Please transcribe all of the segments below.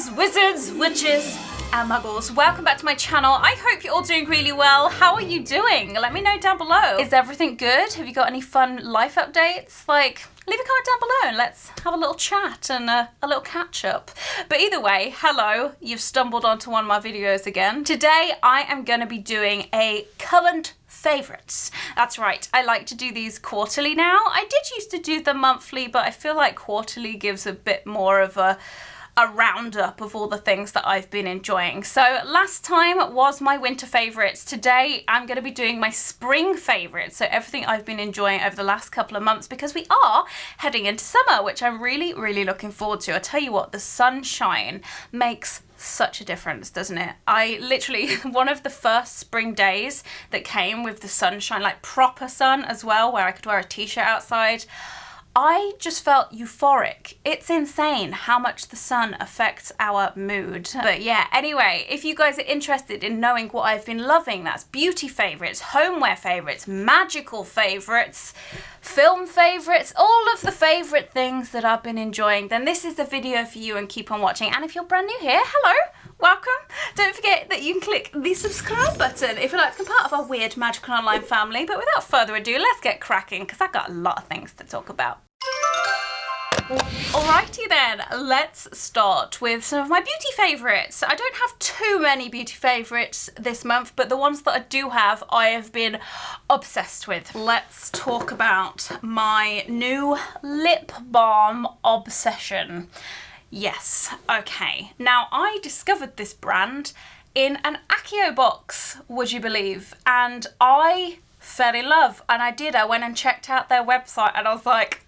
Wizards, witches, and muggles. Welcome back to my channel. I hope you're all doing really well. How are you doing? Let me know down below. Is everything good? Have you got any fun life updates? Like, leave a comment down below and let's have a little chat and a little catch up. But either way, hello, you've stumbled onto one of my videos again. Today I am going to be doing a current favorites. That's right, I like to do these quarterly now. I did used to do them monthly, but I feel like quarterly gives a bit more of a roundup of all the things that I've been enjoying. So last time was my winter favorites. Today I'm going to be doing my spring favorites. So everything I've been enjoying over the last couple of months, because we are heading into summer, which I'm really looking forward to. I tell you what, the sunshine makes such a difference, doesn't it? I literally, one of the first spring days that came with the sunshine, like proper sun as well, where I could wear a t-shirt outside, I just felt euphoric. It's insane how much the sun affects our mood. But yeah, anyway, if you guys are interested in knowing what I've been loving, that's beauty favorites, homeware favorites, magical favorites, film favorites, all of the favorite things that I've been enjoying, then this is the video for you, and keep on watching. And if you're brand new here, hello, welcome. Don't forget that you can click the subscribe button if you'd like to become part of our weird magical online family. But without further ado, let's get cracking, because I've got a lot of things to talk about. Alrighty then, let's start with some of my beauty favourites. I don't have too many beauty favourites this month, but the ones that I do have, I have been obsessed with. Let's talk about my new lip balm obsession. Yes, okay. Now, I discovered this brand in an Accio box, would you believe? And I fell in love, and I went and checked out their website, and I was like,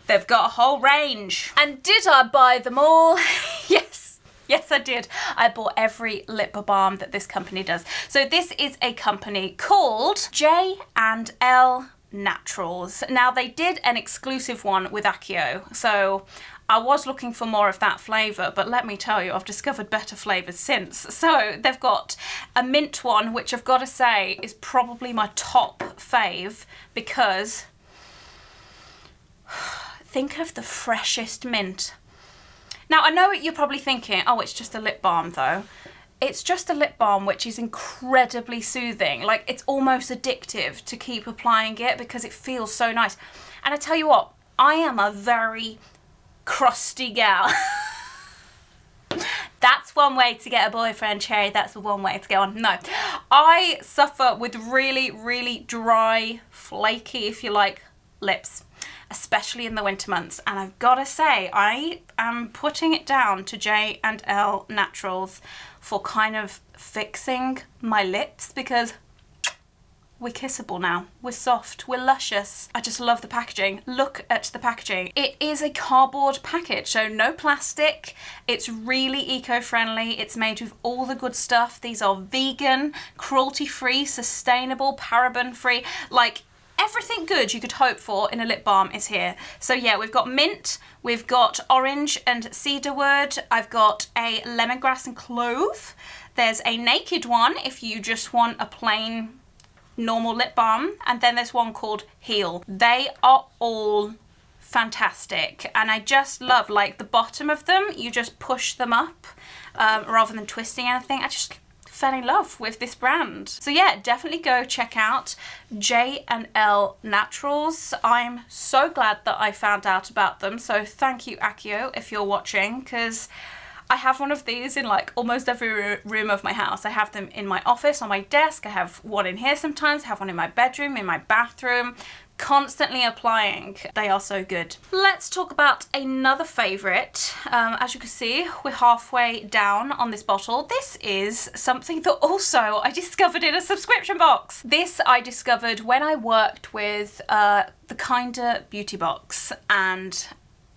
they've got a whole range. And did I buy them all? Yes I did. I bought every lip balm that this company does. So this is a company called J&L Naturals. Now, they did an exclusive one with Accio, so I was looking for more of that flavour, but let me tell you, I've discovered better flavours since. So they've got a mint one, which I've got to say is probably my top fave, because think of the freshest mint. Now, I know what you're probably thinking, oh, it's just a lip balm though. It's just a lip balm which is incredibly soothing. Like, it's almost addictive to keep applying it because it feels so nice. And I tell you what, I am a very crusty gal. That's one way to get a boyfriend, Cherry. That's the one way to get on. No, I suffer with really dry, flaky, if you like, lips, especially in the winter months. And I've got to say, I am putting it down to J&L Naturals for kind of fixing my lips, because we're kissable now. We're soft. We're luscious. I just love the packaging. Look at the packaging. It is a cardboard package, so no plastic. It's really eco-friendly. It's made with all the good stuff. These are vegan, cruelty-free, sustainable, paraben-free. Like, everything good you could hope for in a lip balm is here. So yeah, we've got mint, we've got orange and cedarwood, I've got a lemongrass and clove. There's a naked one if you just want a plain normal lip balm, and then there's one called Heal. They are all fantastic, and I just love, like, the bottom of them, you just push them up rather than twisting anything. I just fell in love with this brand. So yeah, definitely go check out J&L Naturals. I'm so glad that I found out about them, so thank you, Accio, if you're watching, because I have one of these in like almost every room of my house. I have them in my office, on my desk. I have one in here sometimes. I have one in my bedroom, in my bathroom. Constantly applying. They are so good. Let's talk about another favourite. As you can see, we're halfway down on this bottle. This is something that also I discovered in a subscription box. This I discovered when I worked with the Kinda Beauty Box, and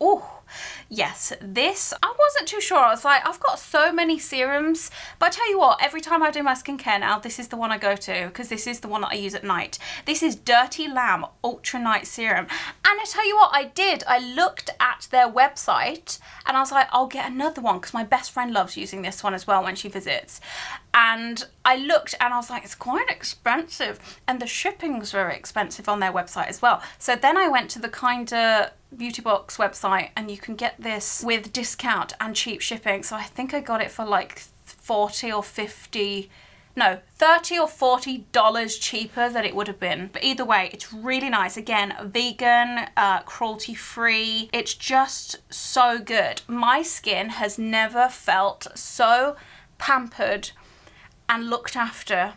oh, yes, this, I wasn't too sure. I was like, I've got so many serums, but I tell you what, every time I do my skincare now, this is the one I go to, because this is the one that I use at night. This is Dirty Lamb Ultra Night Serum. And I tell you what I did, I looked at their website and I was like, I'll get another one, because my best friend loves using this one as well when she visits. And I looked and I was like, it's quite expensive, and the shipping's very expensive on their website as well. So then I went to the Kinda Beauty Box website, and you can get this with discount and cheap shipping. So I think I got it for like 40 or 50, no, $30 or $40 cheaper than it would have been. But either way, it's really nice. Again, vegan, cruelty free. It's just so good. My skin has never felt so pampered and looked after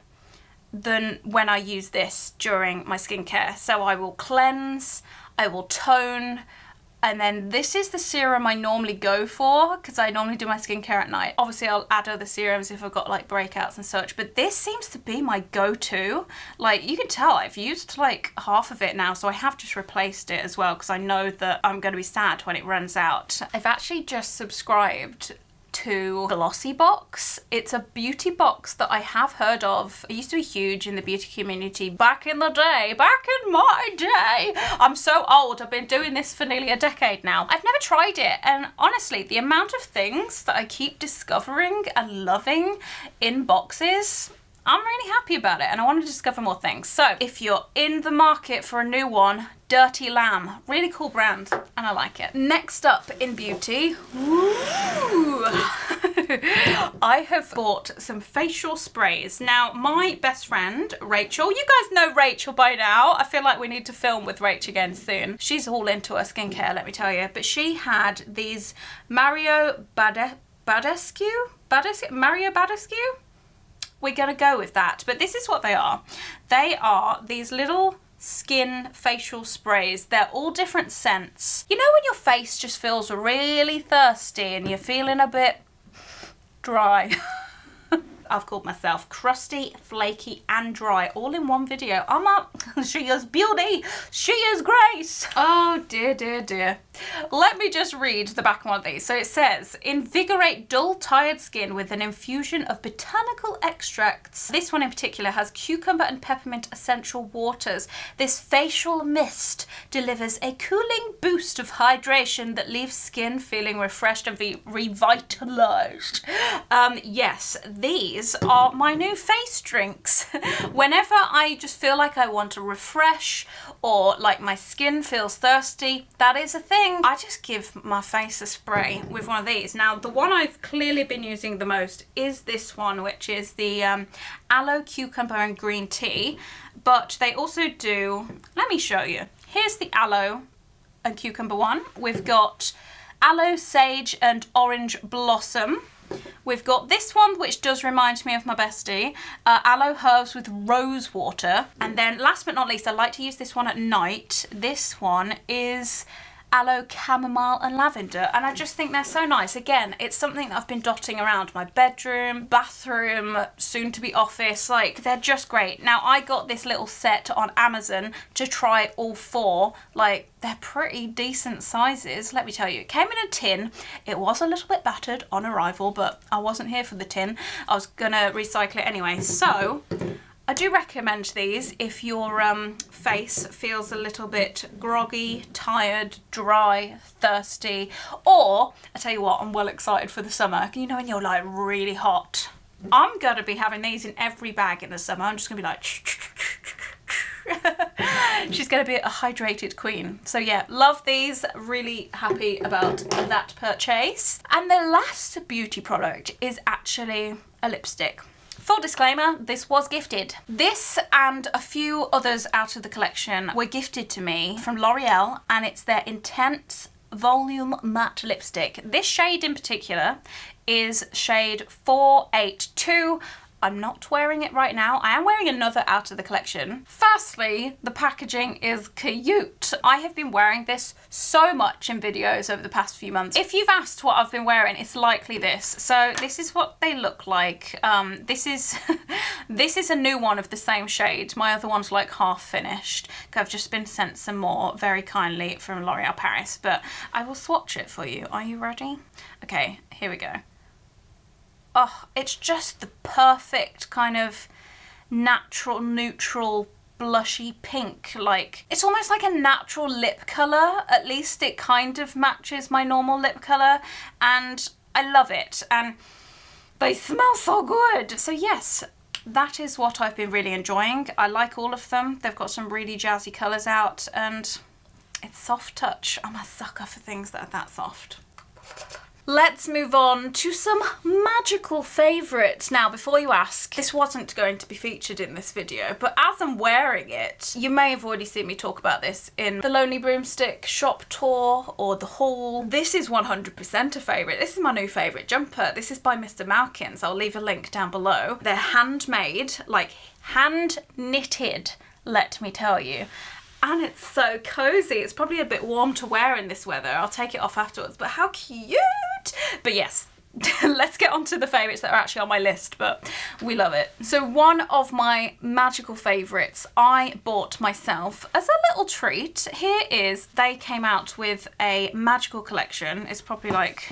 than when I use this during my skincare. So I will cleanse, I will tone, and then this is the serum I normally go for because I normally do my skincare at night. Obviously I'll add other serums if I've got like breakouts and such, but this seems to be my go-to. Like, you can tell I've used like half of it now, so I have just replaced it as well because I know that I'm going to be sad when it runs out. I've actually just subscribed to Glossy Box. It's a beauty box that I have heard of. It used to be huge in the beauty community back in the day, back in my day. I'm so old, I've been doing this for nearly a decade now. I've never tried it, and honestly, the amount of things that I keep discovering and loving in boxes, I'm really happy about it, and I want to discover more things. So if you're in the market for a new one, Dirty Lamb, really cool brand, and I like it. Next up in beauty, I have bought some facial sprays. Now, my best friend, Rachel, you guys know Rachel by now. I feel like we need to film with Rach again soon. She's all into her skincare, let me tell you. But she had these Badescu? We're gonna go with that. But this is what they are. They are these little skin facial sprays. They're all different scents. You know when your face just feels really thirsty and you're feeling a bit dry? I've called myself crusty, flaky and dry all in one video. I'm up. She is beauty. She is grace. Oh dear, dear, dear. Let me just read the back one of these. So it says, invigorate dull, tired skin with an infusion of botanical extracts. This one in particular has cucumber and peppermint essential waters. This facial mist delivers a cooling boost of hydration that leaves skin feeling refreshed and revitalized. Yes, these are my new face drinks. Whenever I just feel like I want to refresh or like my skin feels thirsty, that is a thing. I just give my face a spray with one of these. Now, the one I've clearly been using the most is this one, which is the aloe, cucumber and green tea. But they also do, let me show you. Here's the aloe and cucumber one. We've got aloe, sage and orange blossom. We've got this one, which does remind me of my bestie, aloe herbs with rose water. And then last but not least, I like to use this one at night. This one is aloe, chamomile and lavender, and I just think they're so nice. Again, it's something that I've been dotting around my bedroom, bathroom, soon to be office. Like, they're just great. Now, I got this little set on Amazon to try all four. Like, they're pretty decent sizes, let me tell you. It came in a tin. It was a little bit battered on arrival, but I wasn't here for the tin. I was gonna recycle it anyway. So I do recommend these if your face feels a little bit groggy, tired, dry, thirsty, or I tell you what, I'm well excited for the summer. You know when you're like really hot? I'm gonna be having these in every bag in the summer. I'm just gonna be like she's gonna be a hydrated queen. So yeah, love these, really happy about that purchase. And the last beauty product is actually a lipstick. Full disclaimer, this was gifted. This and a few others out of the collection were gifted to me from L'Oreal, and it's their Intense Volume Matte Lipstick. This shade in particular is shade 482. I'm not wearing it right now. I am wearing another out of the collection. Firstly, the packaging is cute. I have been wearing this so much in videos over the past few months. If you've asked what I've been wearing, it's likely this. So this is what they look like. This is a new one of the same shade. My other one's like half finished. I've just been sent some more very kindly from L'Oreal Paris, but I will swatch it for you. Are you ready? Okay, here we go. Oh, it's just the perfect kind of natural, neutral, blushy pink. Like, it's almost like a natural lip colour. At least it kind of matches my normal lip colour, and I love it. And they smell so good. So yes, that is what I've been really enjoying. I like all of them. They've got some really jazzy colours out, and It's soft touch. I'm a sucker for things that are that soft. Let's move on to some magical favourites. Now, before you ask, this wasn't going to be featured in this video, but as I'm wearing it, you may have already seen me talk about this in the Lonely Broomstick shop tour or the haul. This is 100% a favourite. This is my new favourite jumper. This is by Mr. Malkins. I'll leave a link down below. They're handmade, like hand knitted, let me tell you. And it's so cozy. It's probably a bit warm to wear in this weather. I'll take it off afterwards, but how cute. But yes, let's get on to the favourites that are actually on my list, but we love it. So one of my magical favourites I bought myself as a little treat. Here is, they came out with a magical collection. It's probably like,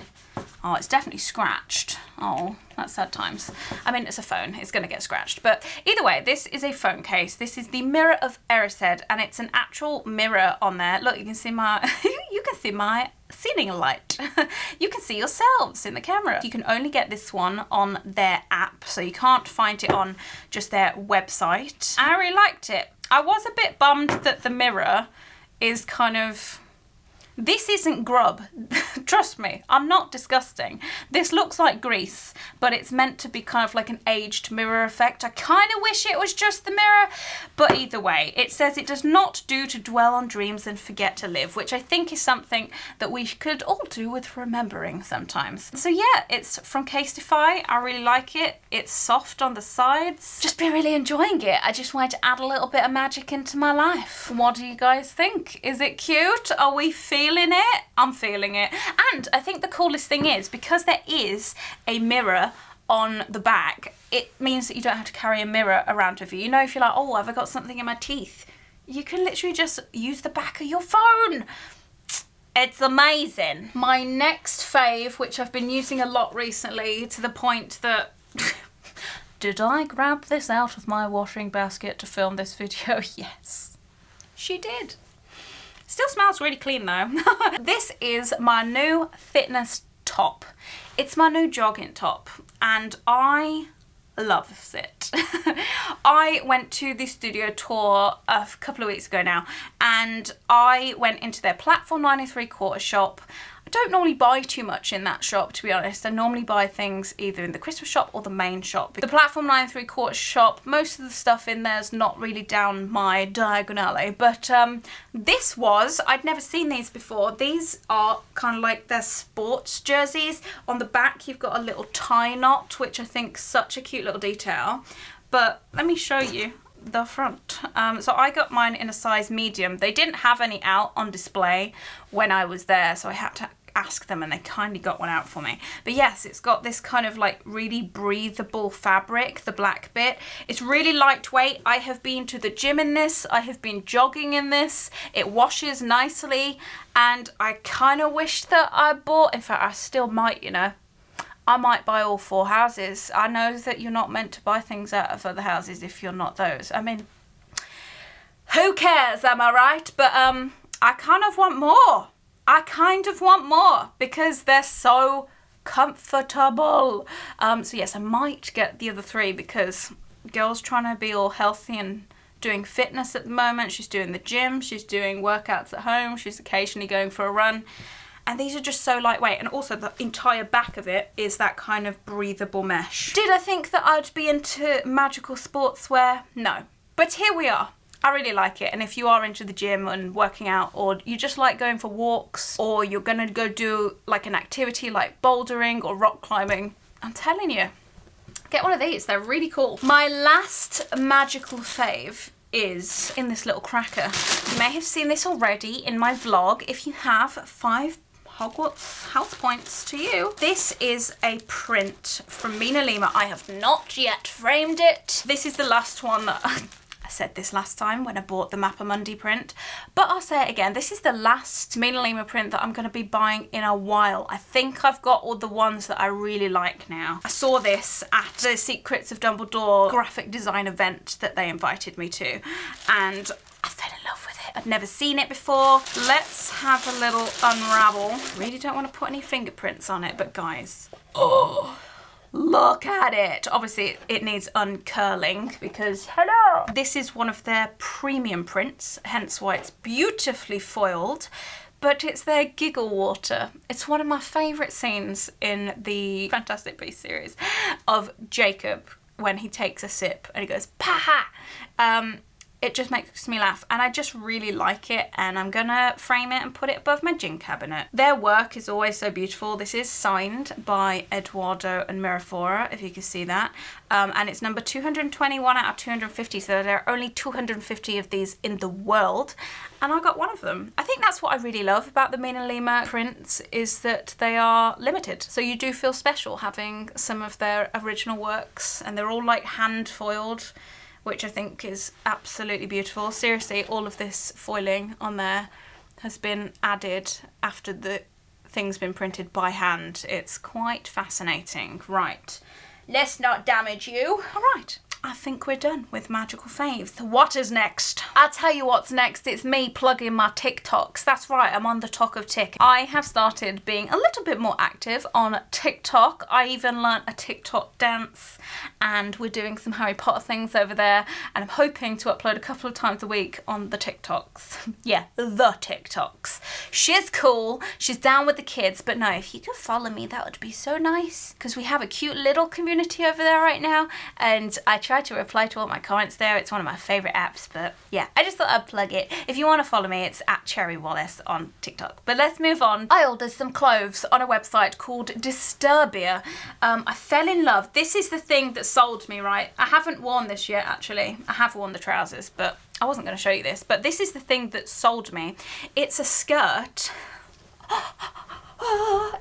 oh, it's definitely scratched. Oh, that's sad times. I mean, it's a phone, it's gonna get scratched. But either way, this is a phone case. This is the Mirror of Erised, and it's an actual mirror on there. Look, you can see my, you can see my ceiling light. You can see yourselves in the camera. You can only get this one on their app, so you can't find it on just their website. I really liked it. I was a bit bummed that the mirror is kind of, this isn't grub. Trust me, I'm not disgusting. This looks like grease, but it's meant to be kind of like an aged mirror effect. I kind of wish it was just the mirror, but either way, it says it does not do to dwell on dreams and forget to live, which I think is something that we could all do with remembering sometimes. So yeah, it's from Castify. I really like it. It's soft on the sides. Just been really enjoying it. I just wanted to add a little bit of magic into my life. What do you guys think? Is it cute? Are we feeling it? I'm feeling it. And I think the coolest thing is, because there is a mirror on the back, it means that you don't have to carry a mirror around with you. You know, if you're like, oh, have I got something in my teeth? You can literally just use the back of your phone. It's amazing. My next fave, which I've been using a lot recently, to the point that did I grab this out of my washing basket to film this video? Yes, she did. Still smells really clean though. This is my new fitness top. It's my new jogging top and I love it. I went to the studio tour a couple of weeks ago now, and I went into their platform 9 3/4 shop. I don't normally buy too much in that shop, to be honest. I normally buy things either in the Christmas shop or the main shop. The platform 9 3/4 shop, most of the stuff in there is not really down my diagonale, but this was, I'd never seen these before. These are kind of like their sports jerseys. On the back you've got a little tie knot, which I think is such a cute little detail. But let me show you the front. So I got mine in a size medium. They didn't have any out on display when I was there, so I had to ask them and they kindly got one out for me. But yes, it's got this kind of like really breathable fabric, the black bit. It's really lightweight. I have been to the gym in this. I have been jogging in this. It washes nicely, and I kind of wish that I bought, in fact I still might, you know, I might buy all 4 houses. I know that you're not meant to buy things out of other houses if you're not those. I mean, who cares, am I right? But I kind of want more. I kind of want more because they're so comfortable. So yes, I might get the other 3 because girl's trying to be all healthy and doing fitness at the moment. She's doing the gym, she's doing workouts at home, she's occasionally going for a run. And these are just so lightweight, and also the entire back of it is that kind of breathable mesh. Did I think that I'd be into magical sportswear? No. But here we are. I really like it, and if you are into the gym and working out, or you just like going for walks, or you're gonna go do like an activity like bouldering or rock climbing, I'm telling you, get one of these, they're really cool. My last magical fave is in this little cracker. You may have seen this already in my vlog. If you have, 5 Hogwarts house points to you. This is a print from MinaLima. I have not yet framed it. This is the last one that I said this last time when I bought the Mappa Mundi print, but I'll say it again. This is the last MinaLima print that I'm going to be buying in a while. I think I've got all the ones that I really like now. I saw this at the Secrets of Dumbledore graphic design event that they invited me to, and I fell in love with it. I'd never seen it before. Let's have a little unravel. Really don't want to put any fingerprints on it, but guys, oh, look at it. Obviously it needs uncurling because, hello, mascara. This is one of their premium prints, hence why it's beautifully foiled, but it's their giggle water. It's one of my favourite scenes in the Fantastic Beasts series of Jacob when he takes a sip and he goes, "Paha!" It just makes me laugh and I just really like it, and I'm gonna frame it and put it above my gin cabinet. Their work is always so beautiful. This is signed by Eduardo and Mirafora, if you can see that. And it's number 221 out of 250, so there are only 250 of these in the world, and I got one of them. I think that's what I really love about the MinaLima prints, is that they are limited. So you do feel special having some of their original works, and they're all like hand foiled, which I think is absolutely beautiful. Seriously, all of this foiling on there has been added after the thing's been printed by hand. It's quite fascinating. Right, let's not damage you. All right, I think we're done with magical faves. What is next? I'll tell you what's next. It's me plugging my TikToks. That's right, I'm on the talk of Tik. I have started being a little bit more active on TikTok. I even learnt a TikTok dance, and we're doing some Harry Potter things over there, and I'm hoping to upload a couple of times a week on the TikToks. Yeah, the TikToks. She's cool, she's down with the kids, but no, if you could follow me, that would be so nice, because we have a cute little community over there right now, and I try to reply to all my comments there. It's one of my favourite apps, but yeah, I just thought I'd plug it. If you want to follow me, it's at Cherry Wallis on TikTok. But let's move on. I ordered some clothes on a website called Disturbia. I fell in love. This is the thing that sold me, right? I haven't worn this yet, actually. I have worn the trousers, but I wasn't going to show you this. But this is the thing that sold me. It's a skirt.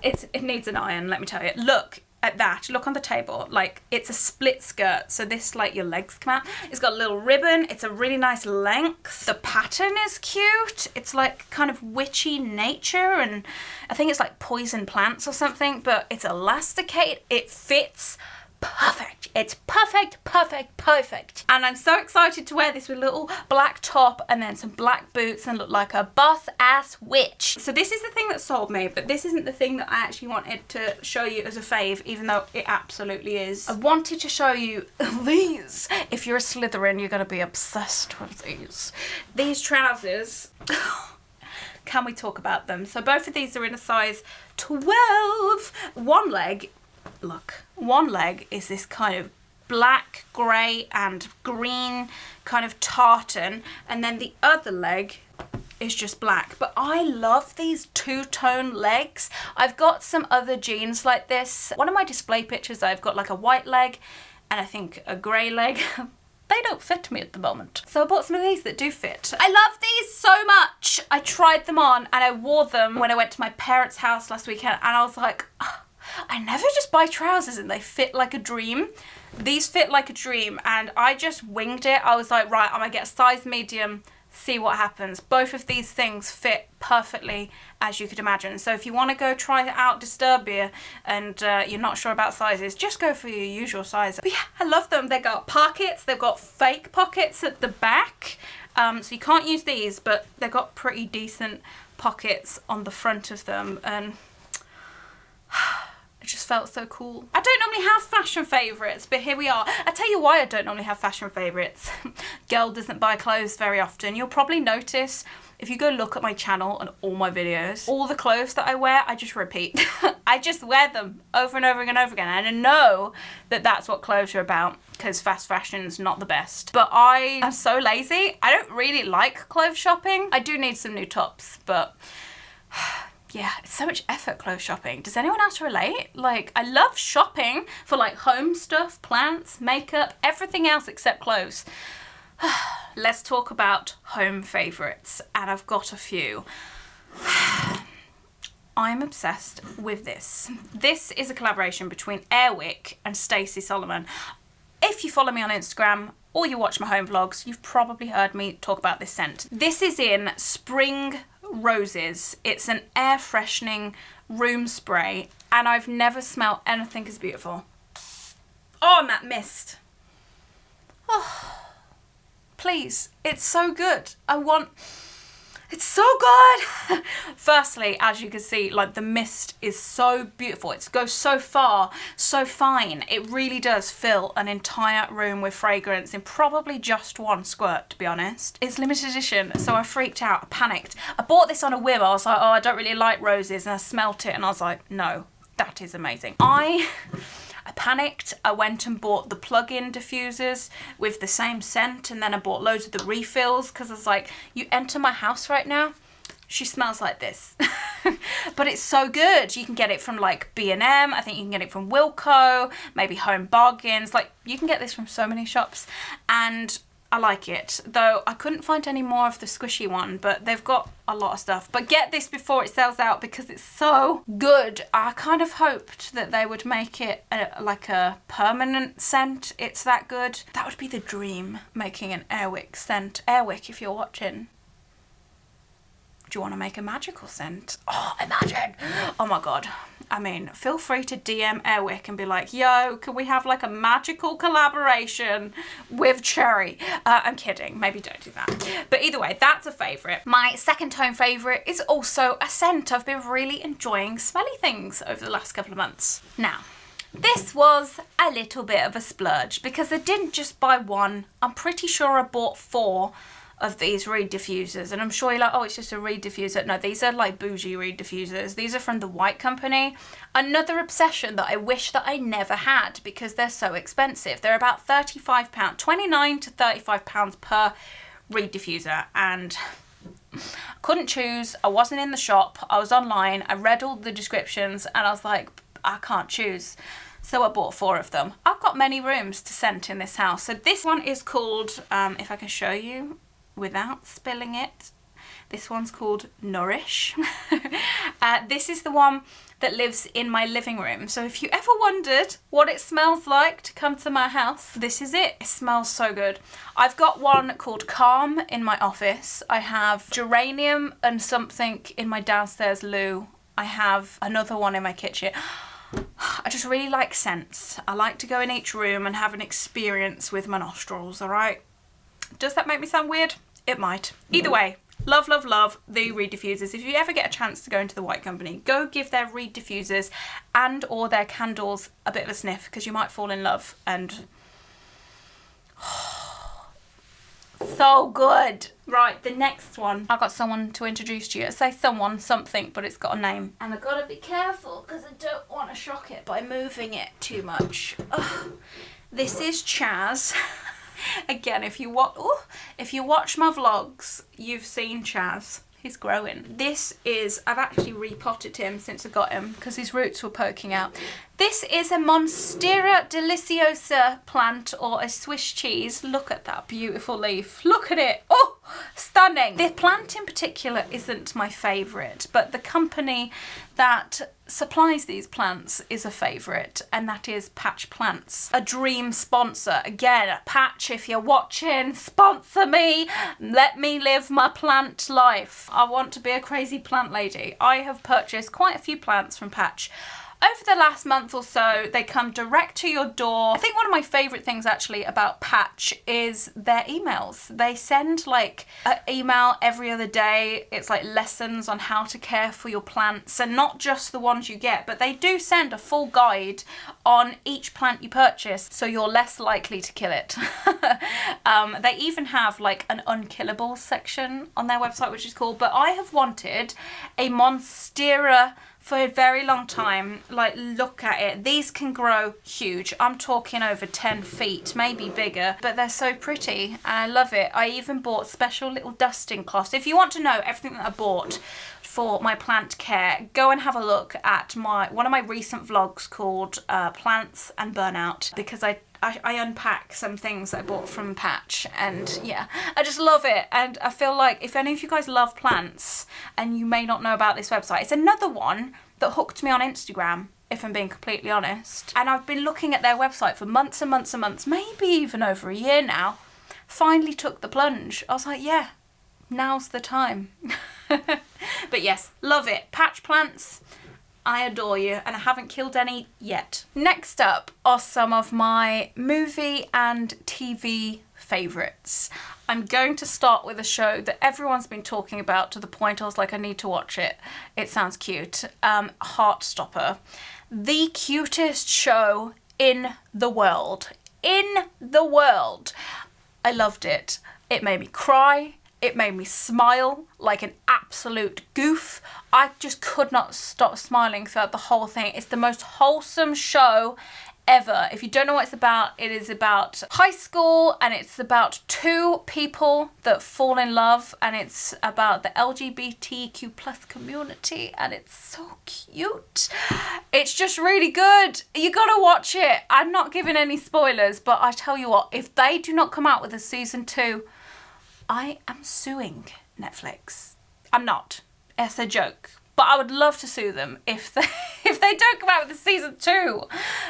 It needs an iron, let me tell you. Look at that, look on the table, like it's a split skirt, so this, like, your legs come out. It's got a little ribbon, it's a really nice length. The pattern is cute. It's like kind of witchy nature, and I think it's like poison plants or something, but it's elasticated, it fits perfect. It's perfect, perfect, perfect. And I'm so excited to wear this with a little black top and then some black boots and look like a buff ass witch. So this is the thing that sold me, but this isn't the thing that I actually wanted to show you as a fave, even though it absolutely is. I wanted to show you these. If you're a Slytherin, you're gonna be obsessed with these. These trousers. Can we talk about them? So both of these are in a size 12. One leg, look, one leg is this kind of black, grey and green kind of tartan, and then the other leg is just black. But I love these two-tone legs. I've got some other jeans like this. One of my display pictures, I've got like a white leg and I think a grey leg. They don't fit me at the moment. So I bought some of these that do fit. I love these so much. I tried them on and I wore them when I went to my parents' house last weekend, and I was like, oh, I never just buy trousers and they fit like a dream. These fit like a dream, and I just winged it. I was like, right, I'm gonna get a size medium, see what happens. Both of these things fit perfectly, as you could imagine. So if you want to go try out Disturbia and you're not sure about sizes, just go for your usual size. But yeah, I love them. They've got pockets, they've got fake pockets at the back. So you can't use these, but they've got pretty decent pockets on the front of them, and it just felt so cool. I don't normally have fashion favourites, but here we are. I tell you why I don't normally have fashion favourites. Girl doesn't buy clothes very often. You'll probably notice if you go look at my channel and all my videos, all the clothes that I wear, I just repeat. I just wear them over and over and over again. And I know that that's what clothes are about, because fast fashion's not the best. But I am so lazy. I don't really like clothes shopping. I do need some new tops, but yeah, it's so much effort clothes shopping. Does anyone else relate? Like, I love shopping for like home stuff, plants, makeup, everything else except clothes. Let's talk about home favourites, and I've got a few. I'm obsessed with this. This is a collaboration between Wick and Stacey Solomon. If you follow me on Instagram or you watch my home vlogs, you've probably heard me talk about this scent. This is in Spring Roses. It's an air freshening room spray, and I've never smelled anything as beautiful. Oh, and that mist. Oh, please, it's so good. It's so good. Firstly, as you can see, like the mist is so beautiful. It goes so far, so fine. It really does fill an entire room with fragrance in probably just one squirt, to be honest. It's limited edition, so I freaked out, I panicked. I bought this on a whim. I was like, oh, I don't really like roses, and I smelt it and I was like, no, that is amazing. I panicked. I went and bought the plug-in diffusers with the same scent, and then I bought loads of the refills because I was like, you enter my house right now, she smells like this. But it's so good. You can get it from like B&M, I think you can get it from Wilko, maybe Home Bargains, like you can get this from so many shops, and I like it, though I couldn't find any more of the squishy one, but they've got a lot of stuff. But get this before it sells out because it's so good. I kind of hoped that they would make it like a permanent scent. It's that good. That would be the dream, making an Airwick scent. Airwick, if you're watching. Do you want to make a magical scent? Oh, imagine. Oh my God. I mean, feel free to DM Airwick and be like, yo, can we have like a magical collaboration with Cherry? I'm kidding. Maybe don't do that. But either way, that's a favourite. My second home favourite is also a scent. I've been really enjoying smelly things over the last couple of months. Now, this was a little bit of a splurge because I didn't just buy one. I'm pretty sure I bought 4 of these reed diffusers, and I'm sure you're like, oh, it's just a reed diffuser. No, these are like bougie reed diffusers. These are from the White Company. Another obsession that I wish that I never had because they're so expensive. They're about £35, £29 to £35 per reed diffuser, and couldn't choose. I wasn't in the shop. I was online. I read all the descriptions and I was like, I can't choose. So I bought 4 of them. I've got many rooms to scent in this house. So this one is called, if I can show you without spilling it, this one's called Nourish. This is the one that lives in my living room. So if you ever wondered what it smells like to come to my house, this is it. It smells so good. I've got one called Calm in my office. I have Geranium and something in my downstairs loo. I have another one in my kitchen. I just really like scents. I like to go in each room and have an experience with my nostrils, all right? Does that make me sound weird? It might. Either way, love, love, love the reed diffusers. If you ever get a chance to go into the White Company, go give their reed diffusers and or their candles a bit of a sniff because you might fall in love and... so good. Right, the next one. I've got someone to introduce to you. I say someone, something, but it's got a name. And I've got to be careful because I don't want to shock it by moving it too much. Ugh. This is Chaz. Again, if you watch my vlogs, you've seen Chaz. He's growing. This is, I've actually repotted him since I got him because his roots were poking out. This is a Monstera deliciosa plant, or a Swiss cheese. Look at that beautiful leaf. Look at it. Oh, stunning. The plant in particular isn't my favourite, but the company that supplies these plants is a favourite, and that is Patch Plants. A dream sponsor. Again, Patch, if you're watching, sponsor me. Let me live my plant life. I want to be a crazy plant lady. I have purchased quite a few plants from Patch. Over the last month or so, they come direct to your door. I think one of my favourite things actually about Patch is their emails. They send like an email every other day. It's like lessons on how to care for your plants, and not just the ones you get, but they do send a full guide on each plant you purchase so you're less likely to kill it. They even have like an unkillable section on their website, which is cool. But I have wanted a Monstera for a very long time. Like, look at it. These can grow huge. I'm talking over 10 feet, maybe bigger, but they're so pretty and I love it. I even bought special little dusting cloths. If you want to know everything that I bought for my plant care, go and have a look at one of my recent vlogs called Plants and Burnout, because I unpack some things that I bought from Patch, and yeah, I just love it. And I feel like if any of you guys love plants and you may not know about this website, it's another one that hooked me on Instagram, if I'm being completely honest. And I've been looking at their website for months and months and months, maybe even over a year now. Finally took the plunge. I was like, yeah, now's the time. But yes, love it. Patch Plants, I adore you, and I haven't killed any yet. Next up are some of my movie and TV favourites. I'm going to start with a show that everyone's been talking about to the point I was like, I need to watch it. It sounds cute. Heartstopper. The cutest show in the world. In the world. I loved it. It made me cry. It made me smile like an absolute goof. I just could not stop smiling throughout the whole thing. It's the most wholesome show ever. If you don't know what it's about, it is about high school, and it's about two people that fall in love, and it's about the LGBTQ plus community, and it's so cute. It's just really good. You gotta watch it. I'm not giving any spoilers, but I tell you what, if they do not come out with a season 2, I am suing Netflix. I'm not. It's a joke. But I would love to sue them if they don't come out with a season 2,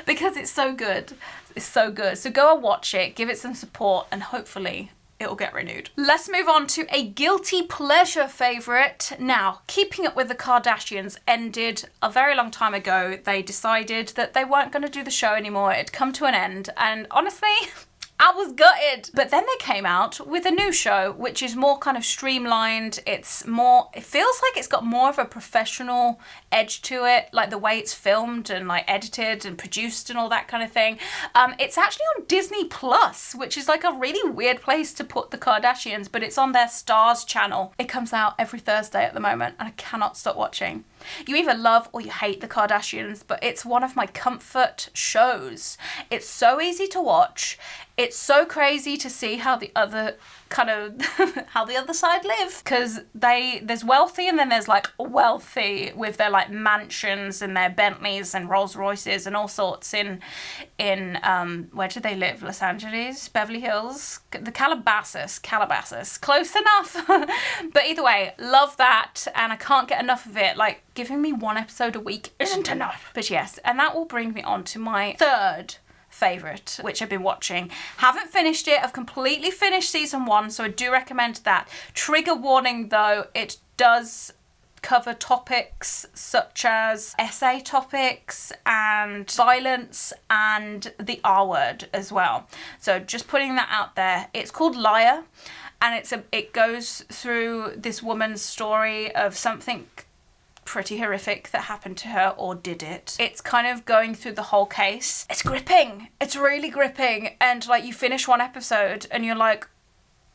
because it's so good. It's so good. So go and watch it, give it some support, and hopefully it'll get renewed. Let's move on to a guilty pleasure favourite. Now, Keeping Up with the Kardashians ended a very long time ago. They decided that they weren't going to do the show anymore. It'd come to an end, and honestly, I was gutted. But then they came out with a new show, which is more kind of streamlined. It feels like it's got more of a professional edge to it, like the way it's filmed and like edited and produced and all that kind of thing. It's actually on Disney Plus, which is like a really weird place to put the Kardashians, but it's on their Stars channel. It comes out every Thursday at the moment, and I cannot stop watching. You either love or you hate the Kardashians, but it's one of my comfort shows. It's so easy to watch. It's so crazy to see how the other how the other side live, because there's wealthy and then there's like wealthy with their like mansions and their Bentleys and Rolls Royces and all sorts in where do they live? Los Angeles, Beverly Hills, the Calabasas, close enough. But either way, love that, and I can't get enough of it. Like, giving me one episode a week isn't enough. But yes, and that will bring me on to my third favourite, which I've been watching. Haven't finished it. I've completely finished season 1, so I do recommend that. Trigger warning though, it does cover topics such as essay topics and violence and the R word as well. So just putting that out there. It's called Liar, and it goes through this woman's story of something pretty horrific that happened to her, or did it. It's kind of going through the whole case. It's gripping. It's really gripping. And like, you finish one episode and you're like,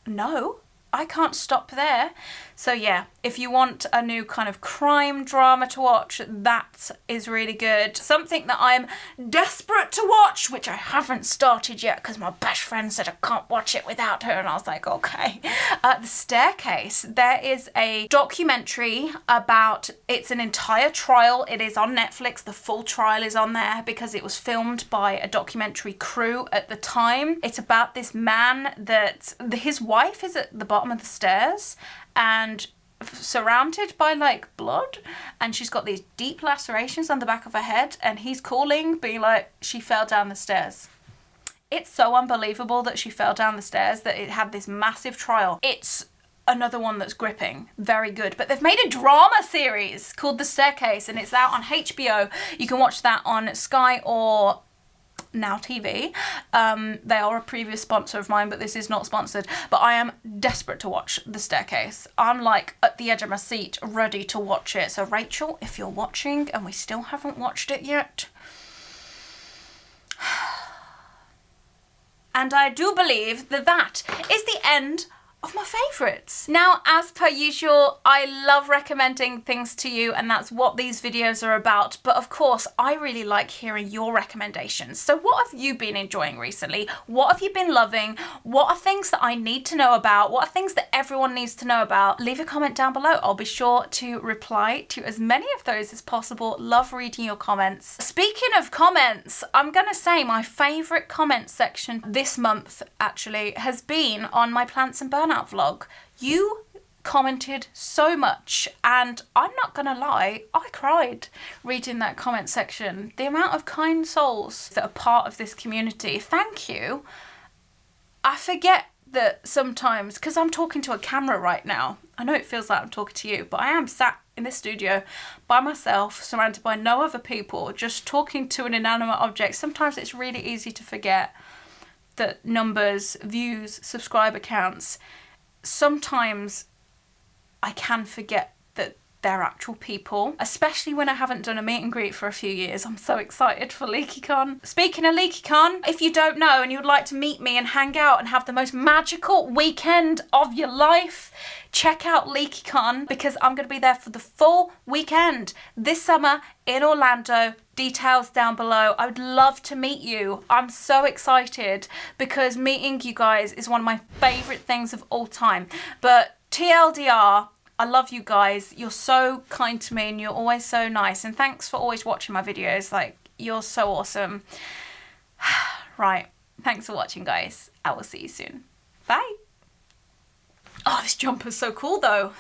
no, I can't stop there. So yeah, if you want a new kind of crime drama to watch, that is really good. Something that I'm desperate to watch, which I haven't started yet because my best friend said I can't watch it without her, and I was like, okay. The Staircase. There is a documentary about, it's an entire trial. It is on Netflix. The full trial is on there because it was filmed by a documentary crew at the time. It's about this man that his wife is at the bottom of the stairs and surrounded by like blood, and she's got these deep lacerations on the back of her head, and he's calling, being like, she fell down the stairs. It's so unbelievable that she fell down the stairs, that it had this massive trial. It's another one that's gripping, very good. But they've made a drama series called The Staircase, and it's out on HBO. You can watch that on Sky or Now TV. They are a previous sponsor of mine, but this is not sponsored. But I am desperate to watch The Staircase. I'm like at the edge of my seat, ready to watch it. So Rachel, if you're watching and we still haven't watched it yet, and I do believe that is the end of my favourites. Now, as per usual, I love recommending things to you, and that's what these videos are about. But of course, I really like hearing your recommendations. So what have you been enjoying recently? What have you been loving? What are things that I need to know about? What are things that everyone needs to know about? Leave a comment down below. I'll be sure to reply to as many of those as possible. Love reading your comments. Speaking of comments, I'm gonna say my favourite comment section this month actually has been on my Plants and Burnout vlog. You commented so much, and I'm not gonna lie, I cried reading that comment section. The amount of kind souls that are part of this community, thank you. I forget that sometimes, because I'm talking to a camera right now, I know it feels like I'm talking to you, but I am sat in this studio by myself, surrounded by no other people, just talking to an inanimate object. Sometimes it's really easy to forget that numbers, views, subscriber counts, sometimes I can forget that they're actual people, especially when I haven't done a meet and greet for a few years. I'm so excited for LeakyCon. Speaking of LeakyCon, if you don't know and you would like to meet me and hang out and have the most magical weekend of your life, check out LeakyCon, because I'm going to be there for the full weekend this summer in Orlando. Details down below. I would love to meet you. I'm so excited because meeting you guys is one of my favourite things of all time. But TLDR, I love you guys. You're so kind to me and you're always so nice. And thanks for always watching my videos. Like, you're so awesome. Right. Thanks for watching, guys. I will see you soon. Bye. Oh, this jumper's so cool though.